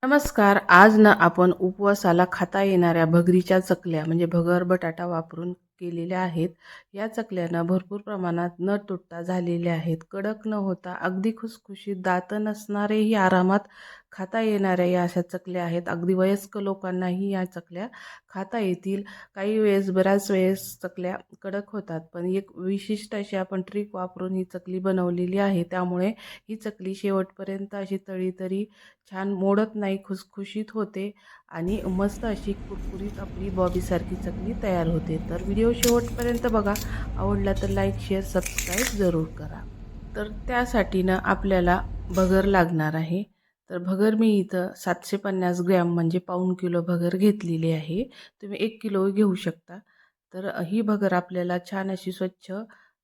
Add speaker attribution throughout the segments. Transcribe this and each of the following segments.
Speaker 1: नमस्कार. आज ना आपण उपवासाला खाता येणाऱ्या भगरीच्या चकल्या म्हणजे भगर बटाटा वापरून केलेल्या आहेत. या चकल्या भरपूर प्रमाणात न तुटता झालेल्या आहेत. कडक न होता अगदी खुसखुशीत, दात नसणारेही आरामात खाता येणाऱ्या या अशा चकल्या आहेत. अगदी वयस्क लोकांनाही या चकल्या खाता येतील. काही वेळेस बऱ्याच वेळेस चकल्या कडक होतात, पण एक विशिष्ट अशी आपण ट्रिक वापरून ही चकली बनवलेली आहे. त्यामुळे ही चकली शेवटपर्यंत अशी तळी छान मोडत नाही, खुसखुशीत होते आणि मस्त अशी कुरकुरीत आपली बॉबीसारखी चकली तयार होते. तर व्हिडिओ शेवटपर्यंत बघा. आवडला तर लाईक, शेअर, सबस्क्राईब जरूर करा. तर त्यासाठी ना आपल्याला भगर लागणार आहे. तर भगर मी इथं 750 ग्रॅम म्हणजे पाऊण किलो भगर घेतलेली आहे. तुम्ही 1 किलो घेऊ शकता. तर ही भगर आपल्याला छान अशी स्वच्छ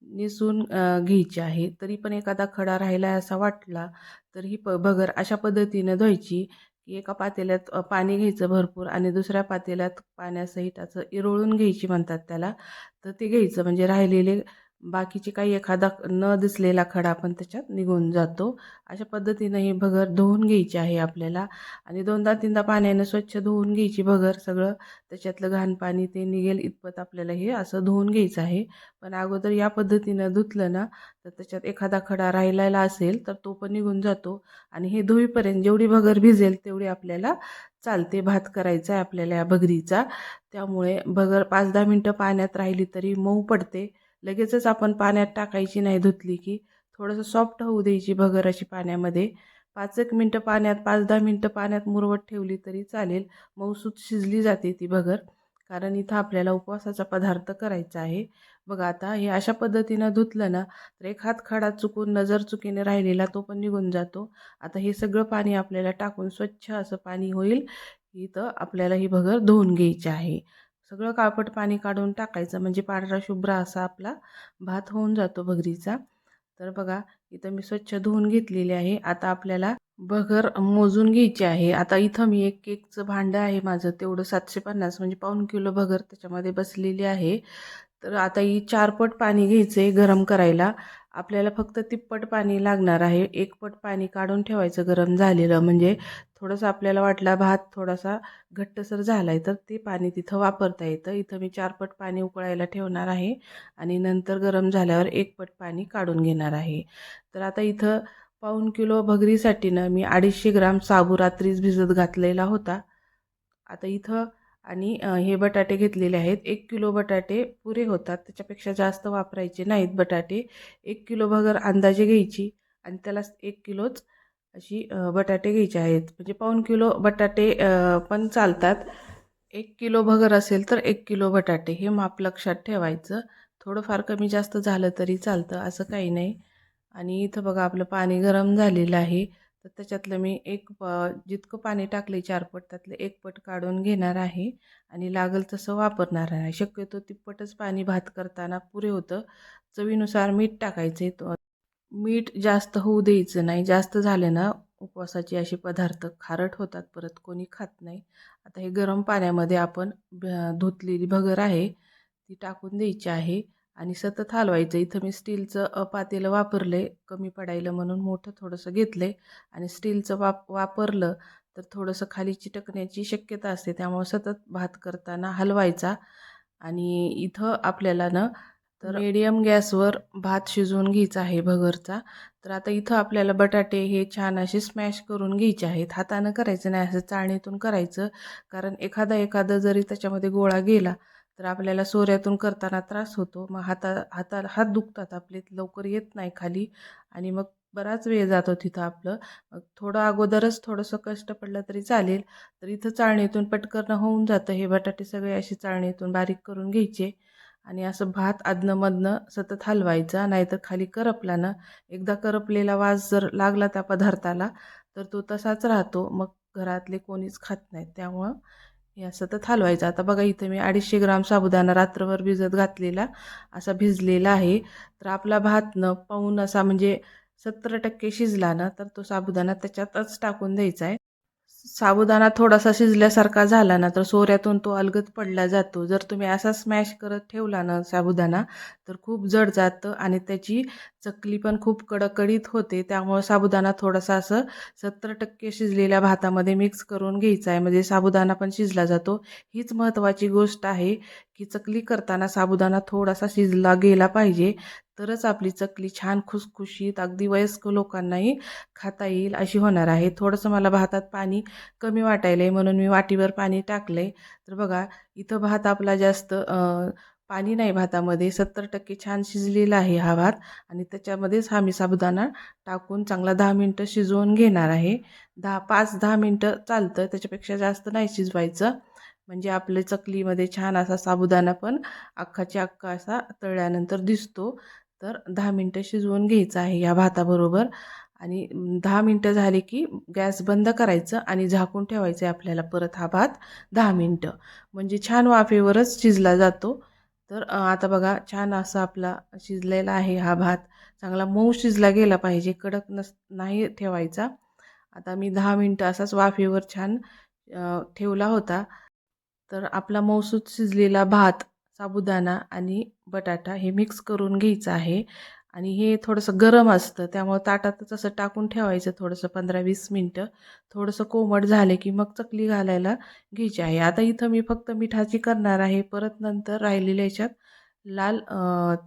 Speaker 1: निसून घ्यायची आहे. तरी पण एखादा खडा राहिला असा वाटला तर ही भगर अशा पद्धतीनं धुवायची की एका पातेल्यात पाणी घ्यायचं भरपूर आणि दुसऱ्या पातेल्यात पाण्यासहित असं इरळून घ्यायची म्हणतात त्याला. तर ते घ्यायचं म्हणजे राहिलेले बाकीचे काही एखादा न दिसलेला खडा पण त्याच्यात निघून जातो. अशा पद्धतीनं ही भगर धुवून घ्यायची आहे आपल्याला आणि 2दा-3दा पाण्यानं स्वच्छ धुवून घ्यायची भगर. सगळं त्याच्यातलं घाण पाणी ते निघेल इतपत आपल्याला हे असं धुवून घ्यायचं आहे. पण अगोदर या पद्धतीनं धुतलं ना तर त्याच्यात एखादा खडा राहिलेला असेल तर तो पण निघून जातो आणि हे धुईपर्यंत जेवढी भगर भिजेल तेवढी आपल्याला चालते. भात करायचा आहे आपल्याला या भगरीचा. त्यामुळे भगर 5-10 मिनटं पाण्यात राहिली तरी मऊ पडते. लगेचच आपण पाण्यात टाकायची नाही धुतली की. थोडंसं सॉफ्ट होऊ द्यायची भगर अशी पाण्यामध्ये. 5-1 मिनटं पाण्यात 5-10 मिनटं पाण्यात मुरवत ठेवली तरी चालेल. मऊसूत शिजली जाते ती भगर. कारण इथं आपल्याला उपवासाचा पदार्थ करायचा आहे. बघा आता हे अशा पद्धतीनं धुतलं ना तर एक हात खडा चुकून नजर चुकीने राहिलेला तो पण निघून जातो. आता हे सगळं पाणी आपल्याला टाकून स्वच्छ असं पाणी होईल इथं आपल्याला ही भगर धुवून घ्यायची आहे. सगळं काळपट पाणी काढून टाकायचं म्हणजे पांढरा शुभ्र असा आपला भात होऊन जातो भगरीचा. तर बघा इथं मी स्वच्छ धुवून घेतलेली आहे. आता आपल्याला भगर मोजून घ्यायची आहे. आता इथं मी एक केकचं भांडं आहे माझं, तेवढं 750 म्हणजे पाऊण किलो भगर त्याच्यामध्ये बसलेली आहे. तर आता ही 4 पट पाणी घ्यायचं आहे गरम करायला. आपल्याला फक्त तिप्पट पाणी लागणार आहे. 1 पट पाणी काढून ठेवायचं गरम झालेलं, म्हणजे थोडंसं आपल्याला वाटला भात थोडासा घट्टसर झाला आहे तर ते पाणी तिथं वापरता येतं. इथं मी 4 पट पाणी उकळायला ठेवणार आहे आणि नंतर गरम झाल्यावर 1 पट पाणी काढून घेणार आहे. तर आता इथं पाऊण किलो भगरीसाठी ना मी 250 ग्राम साबू रात्रीच भिजत घातलेला होता. आता इथं आणि हे बटाटे घेतलेले आहेत. 1 किलो बटाटे पुरे होतात, त्याच्यापेक्षा जास्त वापरायचे नाहीत बटाटे. 1 किलो भगर अंदाजे घ्यायची आणि त्याला 1 किलोच अशी बटाटे घ्यायचे आहेत. म्हणजे पाऊण किलो बटाटे पण चालतात. 1 किलो भगर असेल तर 1 किलो बटाटे हे माप लक्षात ठेवायचं. थोडंफार कमी जास्त झालं तरी चालतं, असं काही नाही. आणि इथं बघा आपलं पाणी गरम झालेलं आहे. तर त्याच्यातलं मी जितकं पाणी टाकले 4 पट त्यातलं 1 पट काढून घेणार आहे आणि लागल तसं वापरणार आहे. शक्यतो तिप्पटच पाणी भात करताना पुरे होतं. चवीनुसार मीठ टाकायचे. मीठ जास्त होऊ द्यायचं नाही. जास्त झालं ना उपवासाचे असे पदार्थ खारट होतात, परत कोणी खात नाही. आता हे गरम पाण्यामध्ये आपण धुतलेली भगर आहे ती टाकून द्यायची आहे आणि सतत हलवायचं. इथं मी स्टीलचं पातेलं वापरले, कमी पडायला म्हणून मोठं थोडंसं घेतले आणि स्टीलचं वापरलं तर थोडंसं खाली चिटकण्याची शक्यता असते. त्यामुळे सतत भात करताना हलवायचा. आणि इथं आपल्याला ना तर मीडियम गॅसवर भात शिजवून घ्यायचा आहे भगरचा. तर आता इथं आपल्याला बटाटे हे छान असे स्मॅश करून घ्यायचे आहेत. हातानं करायचं नाही, असं चाळणीतून करायचं. कारण एखादा जरी त्याच्यामध्ये गोळा गेला तर आपल्याला सोऱ्यातून करताना त्रास होतो. मग हात दुखतात आपले, लवकर येत नाही खाली आणि मग बराच वेळ जातो तिथं आपलं. मग थोडं अगोदरच थोडंसं कष्ट पडलं तरी चालेल. तर इथं चाळणीतून पटकन होऊन जातं. हे बटाटे सगळे असे चाळणीतून बारीक करून घ्यायचे आणि असं भात अधनं-मधनं सतत हलवायचा, नाहीतर खाली करपला ना, एकदा करपलेला वास जर लागला त्या पदार्थाला तर तो तसाच राहतो. मग घरातले कोणीच खात नाहीत. त्यामुळं या सतत हलवायचं. आता बघा इथं मी 250 ग्राम साबुदाणा रात्रभर भिजत घातलेला असा भिजलेला आहे. तर आपला भात न पाऊण असा म्हणजे 70% शिजला ना तर तो साबुदाणा त्याच्यातच टाकून द्यायचा आहे. साबुदाणा थोडासा शिजल्यासारखा झाला ना तर सोऱ्यातून तो अलगद पडला जातो. जर तुम्ही असा स्मॅश करत ठेवला ना साबुदाणा तर खूप जड जातं आणि त्याची चकली पण खूप कडकडीत होते. त्यामुळे साबुदाणा थोडासा असं 70% शिजलेल्या भातामध्ये मिक्स करून घ्यायचा आहे, म्हणजे साबुदाणा पण शिजला जातो. हीच महत्त्वाची गोष्ट आहे की चकली करताना साबुदाणा थोडासा शिजला गेला पाहिजे, तरच आपली चकली छान खुसखुशीत अगदी वयस्क लोकांनाही खाता येईल अशी होणार आहे. थोडंसं मला भातात पाणी कमी वाटायलं आहे म्हणून मी वाटीभर पाणी टाकलं आहे. तर बघा इथं भात आपला जास्त पाणी नाही भातामध्ये, 70% छान शिजलेला आहे हा भात आणि त्याच्यामध्येच हा मी साबुदाणा टाकून चांगला 10 मिनटं शिजवून घेणार आहे. 5-10 मिनटं चालतं, त्याच्यापेक्षा जास्त नाही शिजवायचं, म्हणजे आपल्या चकलीमध्ये छान असा साबुदाणा पण अख्खाच्या अख्खा असा तळल्यानंतर दिसतो. तर 10 मिनटं शिजवून घ्यायचं आहे या भाताबरोबर आणि 10 मिनटं झाली की गॅस बंद करायचं आणि झाकून ठेवायचं आहे आपल्याला परत हा भात 10 मिनटं, म्हणजे छान वाफेवरच शिजला जातो. तर आता बघा छान असा आपला शिजलेला आहे हा भात, चांगला मऊ शिजला गेला पाहिजे, कडक नाही ठेवायचा. आता मी 10 मिनटं असाच वाफेवर छान ठेवला होता. तर आपला मऊसूत शिजलेला भात, साबुदाणा आणि बटाटा हे मिक्स करून घ्यायचं आहे आणि हे थोडंसं गरम असतं त्यामुळे ताटातच असं टाकून ठेवायचं थोडंसं 15-20 मिनटं. थोडंसं कोमट झाले की मग चकली घालायला घ्यायची आहे. आता इथं मी फक्त मिठाची करणार आहे, परत नंतर राहिलेल्या याच्यात लाल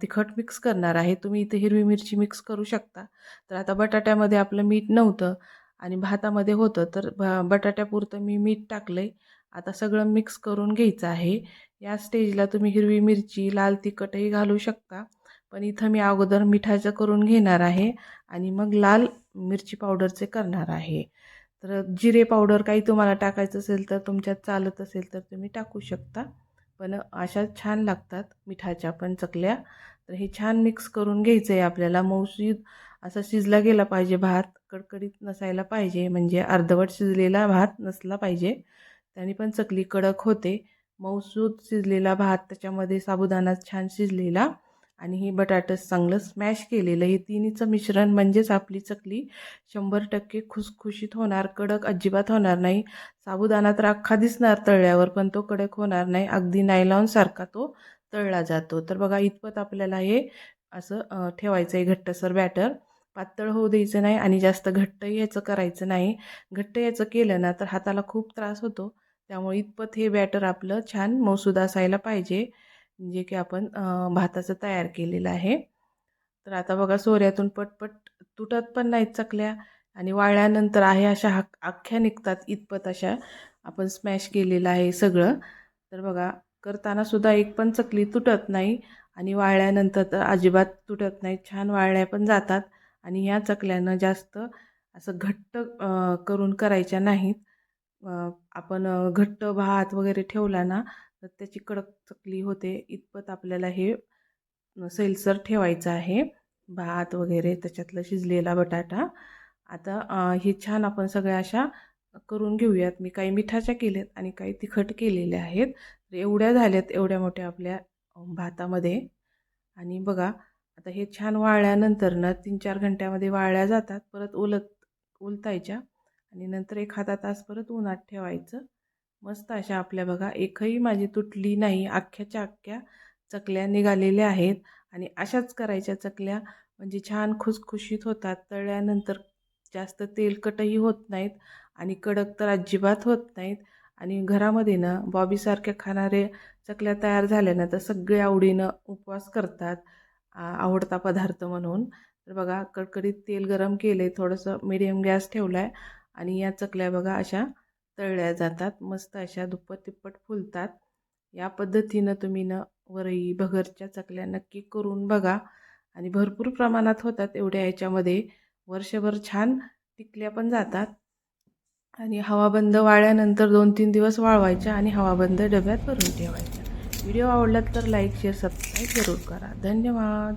Speaker 1: तिखट मिक्स करणार आहे. तुम्ही इथे हिरवी मिरची मिक्स करू शकता. तर आता बटाट्यामध्ये आपलं मीठ नव्हतं आणि भातामध्ये होतं, तर बटाट्यापुरतं मी मीठ टाकलं. आता सगळं मिक्स करून घ्यायचं आहे. या स्टेजला तुम्ही हिरवी मिरची, लाल तिखटही घालू शकता, पण इथं मी अगोदर मिठाचं करून घेणार आहे आणि मग लाल मिरची पावडरचे करणार आहे. तर जिरे पावडर काही तुम्हाला टाकायचं असेल तर तुमच्यात चालत असेल तर तुम्ही टाकू शकता, पण अशा छान लागतात मिठाच्या पण चकल्या. तर हे छान मिक्स करून घ्यायचं आहे आपल्याला. मऊसूद असा शिजला गेला पाहिजे भात, कडकडीत नसायला पाहिजे, म्हणजे अर्धवट शिजलेला भात नसला पाहिजे, त्याने पण चकली कडक होते. मऊसूद शिजलेला भात, त्याच्यामध्ये साबुदाणा छान शिजलेला आणि हे बटाटं चांगलं स्मॅश केलेलं, हे तिन्हीचं मिश्रण म्हणजेच आपली चकली 100% खुसखुशीत होणार, कडक अजिबात होणार नाही. साबुदाणा तर अख्खा दिसणार तळल्यावर, पण तो कडक होणार नाही, अगदी नायलॉनसारखा तो तळला जातो. तर बघा इतपत आपल्याला हे असं ठेवायचं आहे घट्टसर बॅटर. पातळ होऊ द्यायचं नाही आणि जास्त घट्टही याचं करायचं नाही. घट्ट याचं केलं ना तर हाताला खूप त्रास होतो. त्यामुळे इतपत हे बॅटर आपलं छान मऊसूद असायला पाहिजे, जे की आपण भाताचं तयार केलेलं आहे. तर आता बघा सोऱ्यातून पटपट तुटत पण नाहीत चकल्या आणि वाळल्यानंतर आहे अशा अख्ख्या निघतात, इतपत अशा आपण स्मॅश केलेलं आहे सगळं. तर बघा करताना सुद्धा एक पण चकली तुटत नाही आणि वाळल्यानंतर तर अजिबात तुटत नाही, छान वाळल्या पण जातात. आणि ह्या चकल्यांना जास्त असं घट्ट करून करायच्या नाहीत. आपण घट्ट भात वगैरे ठेवला ना तर त्याची कडक चकली होते. इतपत आपल्याला हे सैलसर ठेवायचं आहे भात वगैरे, त्याच्यातलं शिजलेला बटाटा. आता हे छान आपण सगळ्या अशा करून घेऊयात. मी काही मिठाच्या केल्यात आणि काही तिखट केलेल्या आहेत. तर एवढ्या झाल्यात एवढ्या मोठ्या आपल्या भातामध्ये. आणि बघा आता हे छान वाळल्यानंतर ना 3-4 घंट्यामध्ये वाळल्या जातात. परत उलटायच्या आणि नंतर 1 अर्धा तास परत उन्हात ठेवायचं. मस्त अशा आपल्या बघा एकही माझी तुटली नाही, अख्ख्याच्या अख्ख्या चकल्या निघालेल्या आहेत. आणि अशाच करायच्या चकल्या, म्हणजे छान खुसखुशीत होतात. तळल्यानंतर जास्त तेलकटही होत नाहीत आणि कडक तर अजिबात होत नाहीत. आणि घरामध्ये ना बॉबीसारख्या खाणारे चकल्या तयार झाल्या ना तर सगळे आवडीनं उपवास करतात, आवडता पदार्थ म्हणून. तर बघा कडकडीत तेल गरम केले, थोडंसं मीडियम गॅस ठेवला आहे आणि या चकल्या बघा अशा तळल्या जातात, मस्त अशा दुप्पट तिप्पट फुलतात. या पद्धतीनं तुम्ही ना वरई भगरच्या चकल्या नक्की करून बघा आणि भरपूर प्रमाणात होतात एवढ्या याच्यामध्ये, वर्षभर छान टिकल्या पण जातात. आणि हवाबंद वाळल्यानंतर 2-3 दिवस वाळवायच्या आणि हवाबंद डब्यात भरून ठेवायच्या. व्हिडिओ आवडला तर लाईक शेअर सबस्क्राईब जरूर करा. धन्यवाद.